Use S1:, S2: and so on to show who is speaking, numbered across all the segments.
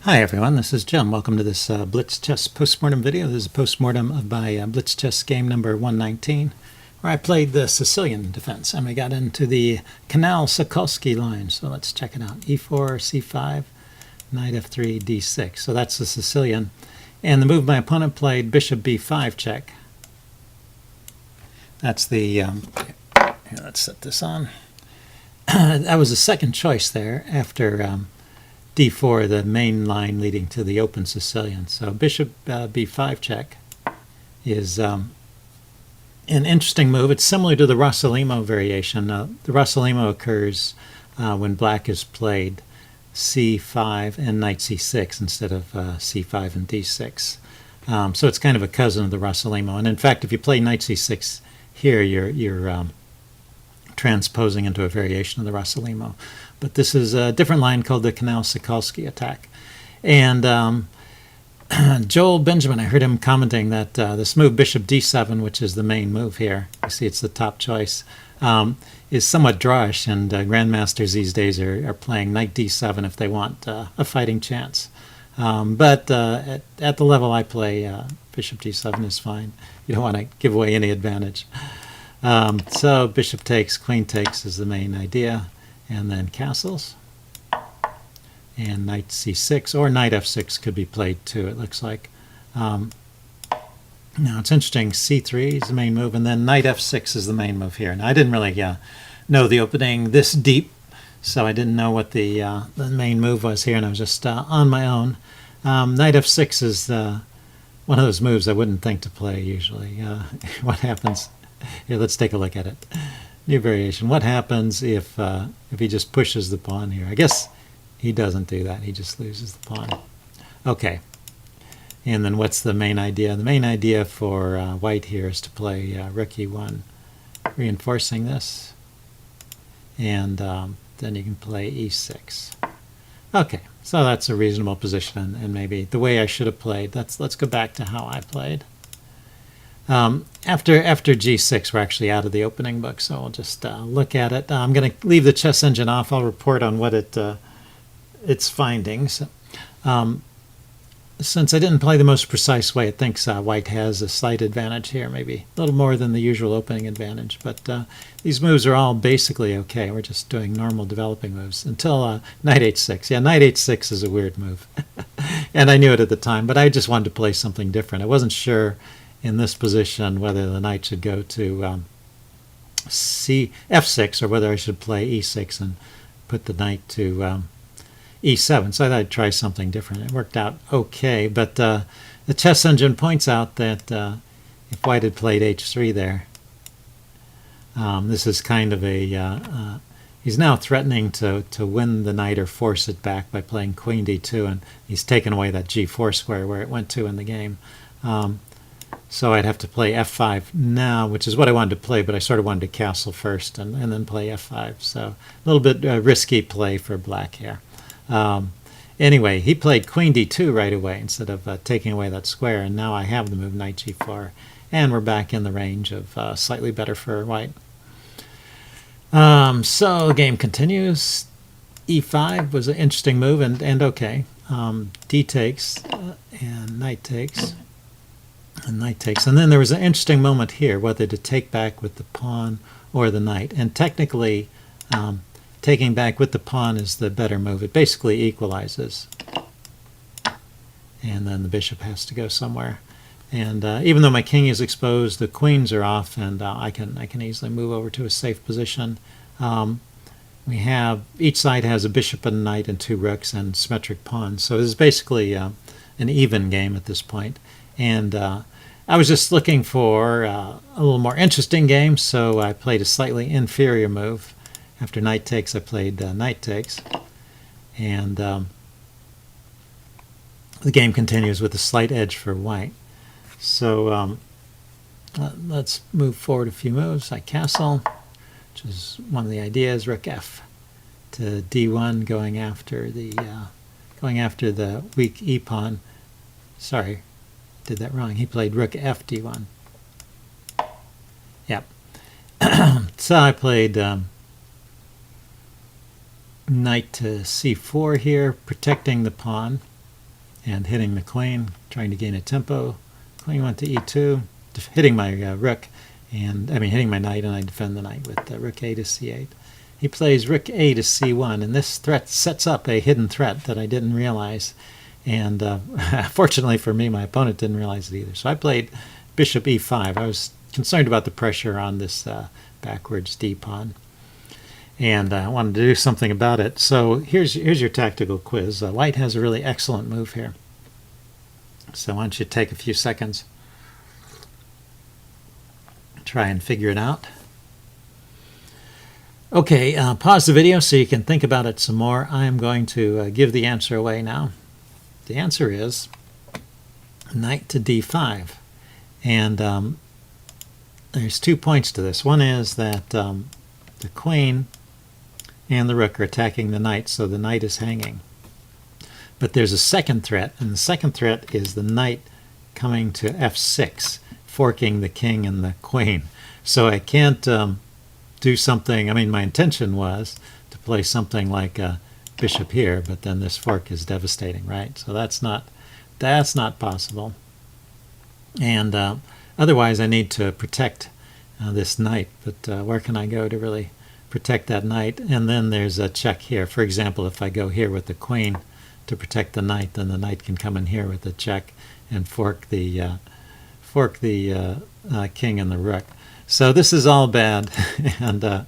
S1: Hi everyone, this is Jim. Welcome to this Blitz chess postmortem video. This is a postmortem of my Blitz chess game number 119, where I played the Sicilian defense and we got into the Canal-Sokolsky line. So let's check it out. E4, C5, knight F3, D6. So that's the Sicilian. And the move my opponent played, bishop B5 check. That's the, here, let's set this on. That was the second choice there after D4, the main line leading to the open Sicilian. So bishop B5 check is an interesting move. It's similar to the Rossolimo variation. The Rossolimo occurs when black is played C5 and knight C6 instead of C5 and D6. So it's kind of a cousin of the Rossolimo. And in fact, if you play knight C6 here, you're transposing into a variation of the Rossolimo. But this is a different line called the Canal-Sokolsky attack. And Joel Benjamin, I heard him commenting that this move, bishop d7, which is the main move here, you see it's the top choice, is somewhat drawish, and grandmasters these days are playing knight d7 if they want a fighting chance. But at the level I play, bishop d7 is fine. You don't want to give away any advantage. So bishop takes, queen takes is the main idea, and then castles. And knight c6 or knight f6 could be played too, it looks like. Now it's interesting, c3 is the main move, and then knight f6 is the main move here. Now I didn't really know the opening this deep, so I didn't know what the main move was here, and I was just on my own. Knight f6 is one of those moves I wouldn't think to play usually. What happens? Here, let's take a look at it. New variation. What happens if he just pushes the pawn here? I guess he doesn't do that. He just loses the pawn. Okay. And then what's the main idea? The main idea for white here is to play rook e1, reinforcing this. And then you can play e6. Okay, so that's a reasonable position, and maybe the way I should have played. Let's go back to how I played. After G6, we're actually out of the opening book, so we'll just look at it. I'm going to leave the chess engine off. I'll report on what its findings. Since I didn't play the most precise way, it thinks white has a slight advantage here, maybe a little more than the usual opening advantage. But these moves are all basically okay. We're just doing normal developing moves until knight h6. Yeah, knight h6 is a weird move. And I knew it at the time, but I just wanted to play something different. I wasn't sure in this position whether the knight should go to f6 or whether I should play e6 and put the knight to e7. So I thought I'd try something different. It worked out okay, but the chess engine points out that if white had played h3 there, this is kind of a he's now threatening to win the knight or force it back by playing queen d2, and he's taken away that g4 square where it went to in the game. So I'd have to play f5 now, which is what I wanted to play, but I sort of wanted to castle first and then play f5. So a little bit risky play for black here. Anyway, he played queen d2 right away instead of taking away that square, and now I have the move knight g4, and we're back in the range of slightly better for white. So the game continues. e5 was an interesting move and okay. D takes and knight takes. And knight takes. And then there was an interesting moment here, whether to take back with the pawn or the knight. And technically, taking back with the pawn is the better move. It basically equalizes. And then the bishop has to go somewhere. And even though my king is exposed, the queens are off, and I can easily move over to a safe position. We have, each side has a bishop and a knight and two rooks and symmetric pawns. So this is basically an even game at this point. And I was just looking for a little more interesting game, so I played a slightly inferior move. After knight takes, I played knight takes. And the game continues with a slight edge for white. So let's move forward a few moves. I castle, which is one of the ideas, rook f to d1, going after the weak e pawn. Sorry. Did that wrong. He played rook f d1. Yep. So I played knight to c4 here, protecting the pawn. and hitting the queen, trying to gain a tempo. Queen went to e2, hitting my rook, and hitting my knight, and I defend the knight with rook a to c8. He plays rook a to c1, and this threat sets up a hidden threat that I didn't realize. And fortunately for me, my opponent didn't realize it either. So I played bishop e5. I was concerned about the pressure on this backwards d-pawn, and I wanted to do something about it. So here's your tactical quiz. White has a really excellent move here. So why don't you take a few seconds, try and figure it out. Okay, pause the video so you can think about it some more. I am going to give the answer away now. The answer is knight to d5. And there's 2 points to this. One is that the queen and the rook are attacking the knight, so the knight is hanging. But there's a second threat, and the second threat is the knight coming to f6, forking the king and the queen. So I can't do something. My intention was to play something like a bishop here, but then this fork is devastating, right? So that's not possible. And otherwise I need to protect this knight, but where can I go to really protect that knight? And then there's a check here. For example, if I go here with the queen to protect the knight, then the knight can come in here with the check and fork the king and the rook. So this is all bad. And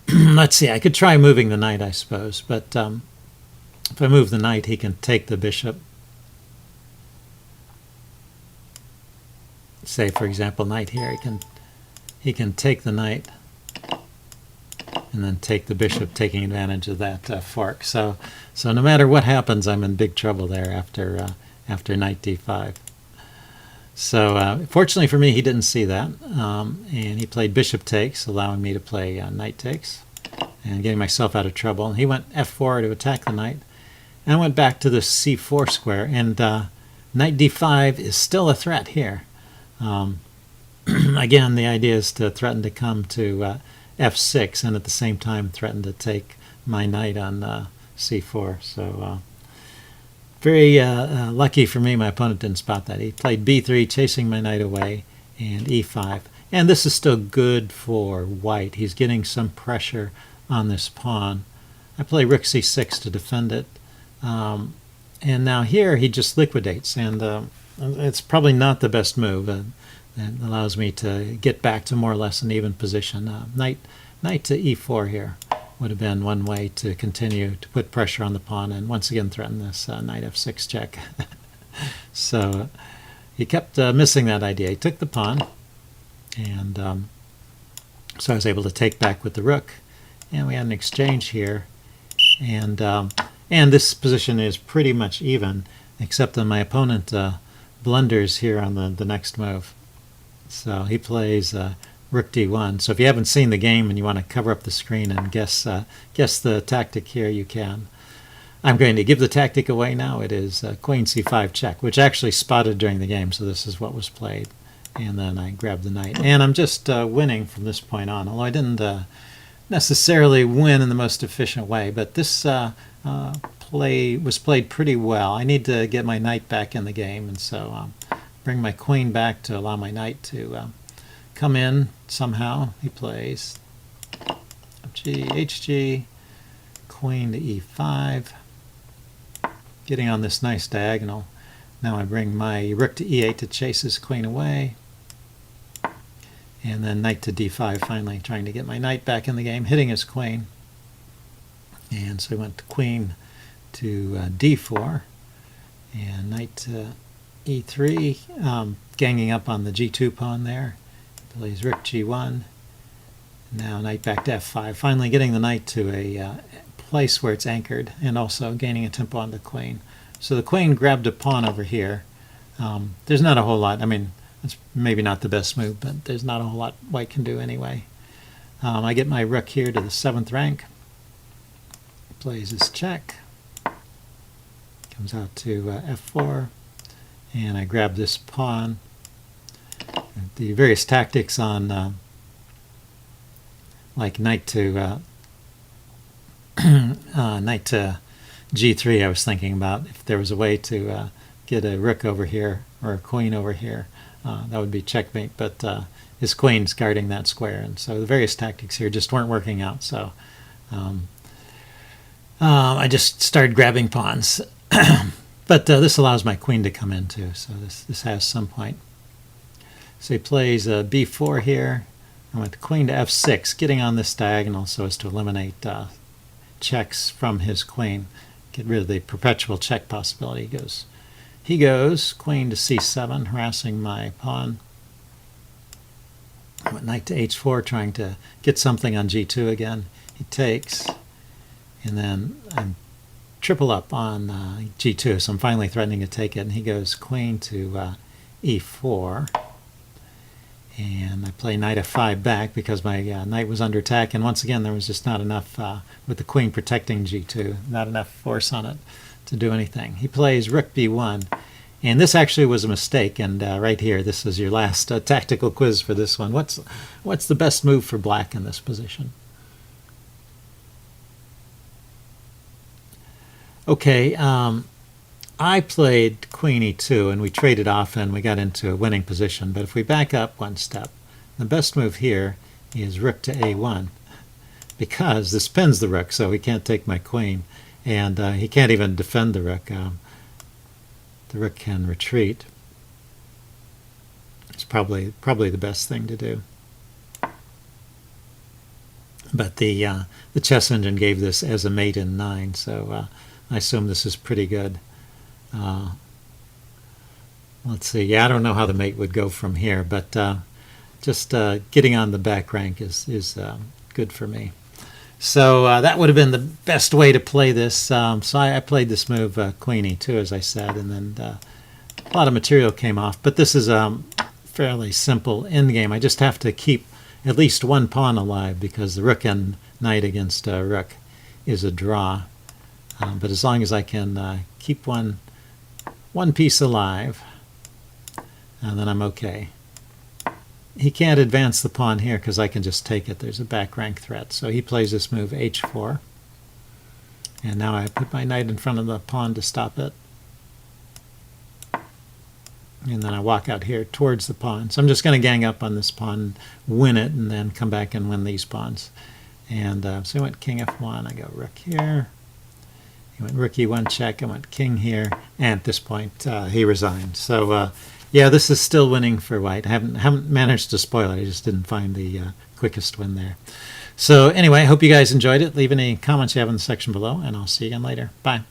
S1: let's see, I could try moving the knight, I suppose, but if I move the knight, he can take the bishop. Say, for example, knight here, he can take the knight and then take the bishop, taking advantage of that fork. So no matter what happens, I'm in big trouble there after knight d5. So fortunately for me, he didn't see that, and he played bishop takes, allowing me to play knight takes and getting myself out of trouble. And he went f4 to attack the knight, and I went back to the c4 square, and knight d5 is still a threat here. Again, the idea is to threaten to come to f6 and at the same time threaten to take my knight on c4. So very lucky for me, my opponent didn't spot that. He played b3, chasing my knight away, and e5. And this is still good for white. He's getting some pressure on this pawn. I play rook c6 to defend it. And now here he just liquidates, and it's probably not the best move. That allows me to get back to more or less an even position. Knight to e4 here would have been one way to continue to put pressure on the pawn and once again threaten this knight f6 check. So he kept missing that idea. He took the pawn, and so I was able to take back with the rook, and we had an exchange here, and this position is pretty much even, except that my opponent blunders here on the next move. So he plays rook d1. So if you haven't seen the game and you want to cover up the screen and guess the tactic here, you can. I'm going to give the tactic away now. It is queen c5 check, which actually spotted during the game, so this is what was played. And then I grabbed the knight. And I'm just winning from this point on, although I didn't necessarily win in the most efficient way, but this play was played pretty well. I need to get my knight back in the game, and so bring my queen back to allow my knight to come in somehow. He plays G, HG, queen to e5, getting on this nice diagonal. Now I bring my rook to e8 to chase his queen away, and then knight to d5, finally trying to get my knight back in the game, hitting his queen. And so I went to queen to d4, and knight to e3, ganging up on the g2 pawn there. He plays rook g1. Now knight back to f5, finally getting the knight to a place where it's anchored, and also gaining a tempo on the queen. So the queen grabbed a pawn over here. There's not a whole lot. I mean, it's maybe not the best move, but there's not a whole lot white can do anyway. I get my rook here to the 7th rank. Plays his check. Comes out to f4. And I grab this pawn. And the various tactics on like knight to g3 I was thinking about if there was a way to get a rook over here or a queen over here. That would be checkmate, but his queen's guarding that square, and so the various tactics here just weren't working out. So I just started grabbing pawns. But this allows my queen to come in too, so this has some point. So he plays b4 here. I went the queen to f6, getting on this diagonal so as to eliminate checks from his queen, get rid of the perpetual check possibility. He goes queen to c7, harassing my pawn. I went knight to h4, trying to get something on g2 again. He takes, and then I'm triple up on g2, so I'm finally threatening to take it, and he goes queen to e4. And I play knight f5 back because my knight was under attack, and once again there was just not enough, with the queen protecting g2, not enough force on it to do anything. He plays rook b1, and this actually was a mistake, and right here, this is your last tactical quiz for this one. What's the best move for black in this position? Okay, I played queen e2, and we traded off and we got into a winning position. But if we back up one step, the best move here is rook to a1, because this pins the rook, so he can't take my queen, and he can't even defend the rook. The rook can retreat. It's probably the best thing to do. But the chess engine gave this as a mate in 9, so I assume this is pretty good. Let's see. Yeah, I don't know how the mate would go from here, but just getting on the back rank is good for me. So that would have been the best way to play this. So I played this move queen e2, as I said, and then a lot of material came off. But this is fairly simple endgame. I just have to keep at least one pawn alive, because the rook and knight against rook is a draw. But as long as I can keep one piece alive, and then I'm okay. He can't advance the pawn here because I can just take it. There's a back rank threat. So he plays this move h4. And now I put my knight in front of the pawn to stop it. And then I walk out here towards the pawn. So I'm just going to gang up on this pawn, win it, and then come back and win these pawns. And so I went king f1. I go rook here. He went rook e1 check. I went king here. And at this point, he resigned. So yeah, this is still winning for white. I haven't managed to spoil it. I just didn't find the quickest win there. So anyway, I hope you guys enjoyed it. Leave any comments you have in the section below, and I'll see you again later. Bye.